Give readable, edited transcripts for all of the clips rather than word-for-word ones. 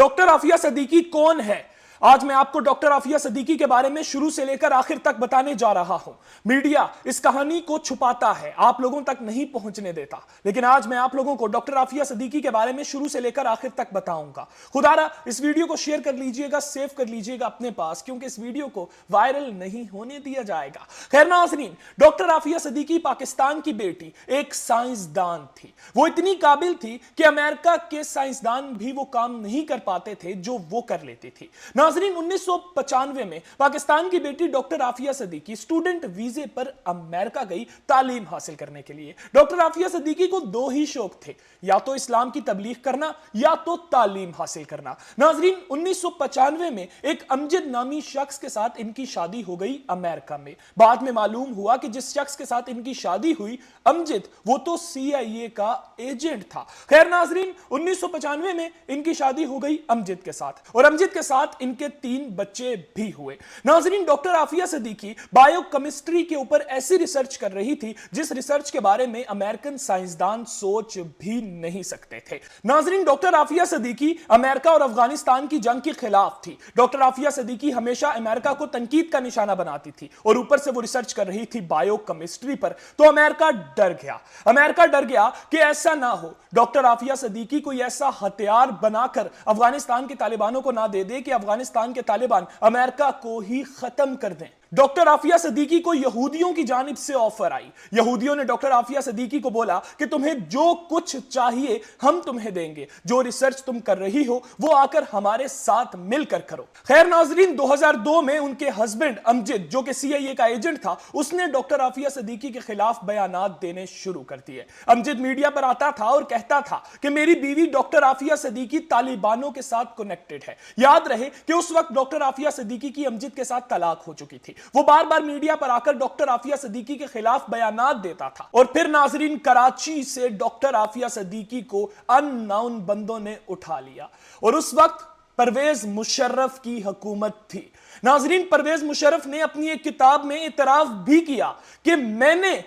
Doctor Aafia Siddiqui कौन है? आज मैं आपको डॉक्टर आफिया सिद्दीकी के बारे में शुरू से लेकर आखिर तक बताने जा रहा हूं। मीडिया इस कहानी को छुपाता है, आप लोगों तक नहीं पहुंचने देता, लेकिन आज मैं आप लोगों को डॉक्टर आफिया सिद्दीकी के बारे में शुरू से लेकर आखिर तक बताऊंगा। खुदारा इस वीडियो को शेयर कर लीजिएगा, सेव कर लीजिएगा अपने पास, क्योंकि इस वीडियो को वायरल नहीं होने दिया जाएगा। खैर नाज़रीन, डॉक्टर आफिया सिद्दीकी पाकिस्तान की बेटी एक साइंसदान थी। वो इतनी काबिल थी कि अमेरिका के साइंसदान भी वो काम नहीं कर पाते थे जो वो कर लेती थी। नाज़रीन, 1995 में पाकिस्तान की बेटी डॉक्टर आफिया सिद्दीकी स्टूडेंट वीजे पर अमेरिका गई तालीम हासिल करने के लिए। डॉक्टर आफिया सिद्दीकी को दो ही शौक थे, या तो इस्लाम की तबलीग करना या तो तालीम हासिल करना। नाज़रीन, 1995 में एक अमजद नामी शख्स के साथ इनकी शादी हो गई अमेरिका में। बाद में मालूम हुआ कि जिस शख्स के साथ इनकी शादी हुई अमजद, वो तो CIA का एजेंट था। खैर नाज़रीन, 1995 में इनकी शादी हो गई अमजद के साथ, और अमजद के साथ इनके 3 बच्चे भी हुए। नाज़रीन, डॉक्टर आफिया सिद्दीकी बायोकेमिस्ट्री के ऊपर ऐसी रिसर्च कर रही थी जिस रिसर्च के बारे में अमेरिकन साइंसदान सोच भी नहीं सकते थे। नाज़रीन, डॉक्टर आफिया सिद्दीकी अमेरिका और अफगानिस्तान की जंग के खिलाफ थी। डॉक्टर आफिया सिद्दीकी हमेशा अमेरिका को तनकीद का निशाना बनाती थी, और ऊपर से वो रिसर्च कर रही थी बायोकेमिस्ट्री पर। तो अमेरिका डर गया कि ऐसा ना हो डॉक्टर आफिया सिद्दीकी कोई ऐसा हथियार बनाकर अफगानिस्तान के तालिबानों को ना दे दे कि अफगानिस्तान के तालिबान अमेरिका को ही खत्म कर दें। डॉक्टर आफिया सिद्दीकी को यहूदियों की जानिब से ऑफर आई। यहूदियों ने डॉक्टर आफिया सिद्दीकी को बोला कि तुम्हें जो कुछ चाहिए हम तुम्हें देंगे, जो रिसर्च तुम कर रही हो वो आकर हमारे साथ मिलकर करो। खैर नाज़रीन, 2002 में उनके हस्बैंड अमजद, जो कि CIA का एजेंट था, उसने डॉक्टर आफिया सिद्दीकी के खिलाफ बयानात देने शुरू कर दिए। अमजद मीडिया पर आता था और कहता था कि मेरी बीवी डॉक्टर आफिया सिद्दीकी तालिबानों के साथ कनेक्टेड है। याद रहे कि उस वक्त डॉक्टर आफिया सिद्दीकी की अमजद के साथ तलाक हो चुकी थी। वो बार बार मीडिया पर आकर डॉक्टर आफिया सिद्दीकी के खिलाफ बयानात देता था। और फिर नाज़रीन, कराची से डॉक्टर आफिया सिद्दीकी को अननोन बंदों ने उठा लिया, और उस वक्त परवेज मुशर्रफ की हुकूमत थी। नाज़रीन, परवेज मुशर्रफ ने अपनी एक किताब में इतराफ भी किया कि मैंने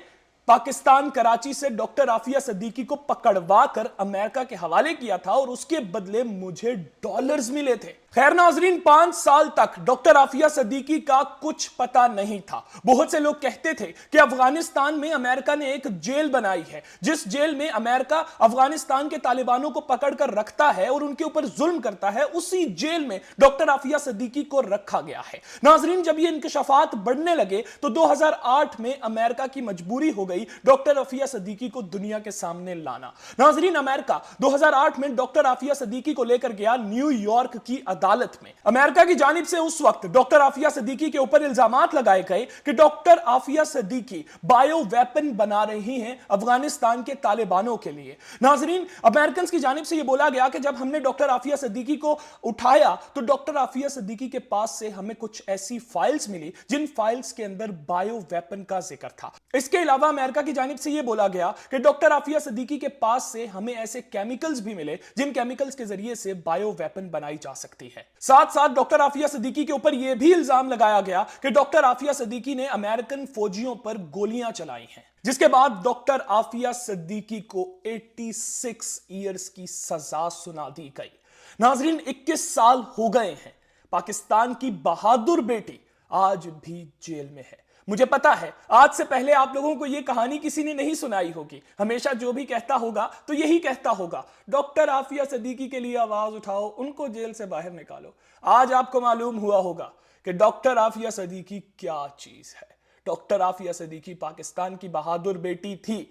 पाकिस्तान कराची से डॉक्टर आफिया सिद्दीकी को पकड़वा कर अमेरिका के हवाले किया था, और उसके बदले मुझे डॉलर्स मिले थे। खैर नाज़रीन, 5 साल तक डॉक्टर आफिया सिद्दीकी का कुछ पता नहीं था। बहुत से लोग कहते थे कि अफगानिस्तान में अमेरिका ने एक जेल बनाई है, जिस जेल में अमेरिका अफगानिस्तान के तालिबानों को पकड़कर रखता है और उनके ऊपर जुल्म करता है, उसी जेल में डॉक्टर आफिया सिद्दीकी को रखा गया है। नाज़रीन, जब ये इंकशाफात बढ़ने लगे तो 2008 में अमेरिका की मजबूरी हो गई डॉक्टर आफिया सिद्दीकी को दुनिया के सामने लाना। नाज़रीन, अमेरिका 2008 में डॉक्टर आफिया सिद्दीकी को लेकर गया न्यूयॉर्क की अदालत में। अमेरिका की जानिब से उस वक्त डॉक्टर आफिया सिद्दीकी के ऊपर इल्जामात लगाए गए कि doctor Aafia Siddiqui bio weapon बना रही हैं अफगानिस्तान के तालिबानों के लिए। नाज़रीन, अमेरिकन की जानिब से यह बोला गया कि जब हमने डॉक्टर आफिया सिद्दीकी को उठाया तो डॉक्टर आफिया सिद्दीकी के पास से हमें कुछ ऐसी फाइल्स मिली जिन फाइल्स के अंदर बायो वेपन का जिक्र था। इसके अलावा अमेरिका की जानिब से यह बोला गया कि डॉक्टर आफिया सिद्दीकी के पास से हमें ऐसे केमिकल्स भी मिले जिन केमिकल्स के जरिए से बायो वेपन बनाई जा सकती है। साथ साथ डॉक्टर आफिया सिद्दीकी के ऊपर यह भी इल्जाम लगाया गया कि डॉक्टर आफिया सिद्दीकी ने अमेरिकन फौजियों पर गोलियां चलाई हैं, जिसके बाद डॉक्टर आफिया सिद्दीकी को 86 ईयर्स की सजा सुना दी गई। नाज़रीन, 21 साल हो गए हैं। पाकिस्तान की बहादुर बेटी आज भी जेल में है। मुझे पता है आज से पहले आप लोगों को यह कहानी किसी ने नहीं सुनाई होगी। हमेशा जो भी कहता होगा तो यही कहता होगा, डॉक्टर आफिया सिद्दीकी के लिए आवाज उठाओ, उनको जेल से बाहर निकालो। आज आपको मालूम हुआ होगा कि डॉक्टर आफिया सिद्दीकी क्या चीज है। डॉक्टर आफिया सिद्दीकी पाकिस्तान की बहादुर बेटी थी।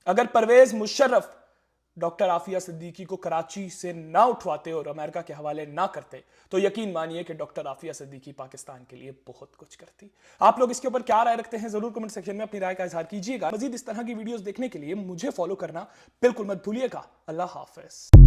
अगर परवेज मुशर्रफ डॉक्टर आफिया सिद्दीकी को कराची से ना उठवाते और अमेरिका के हवाले ना करते तो यकीन मानिए कि डॉक्टर आफिया सिद्दीकी पाकिस्तान के लिए बहुत कुछ करती। आप लोग इसके ऊपर क्या राय रखते हैं जरूर कमेंट सेक्शन में अपनी राय का इजहार कीजिएगा। मजीद इस तरह की वीडियोस देखने के लिए मुझे फॉलो करना बिल्कुल मत भूलिएगा। अल्लाह हाफिज।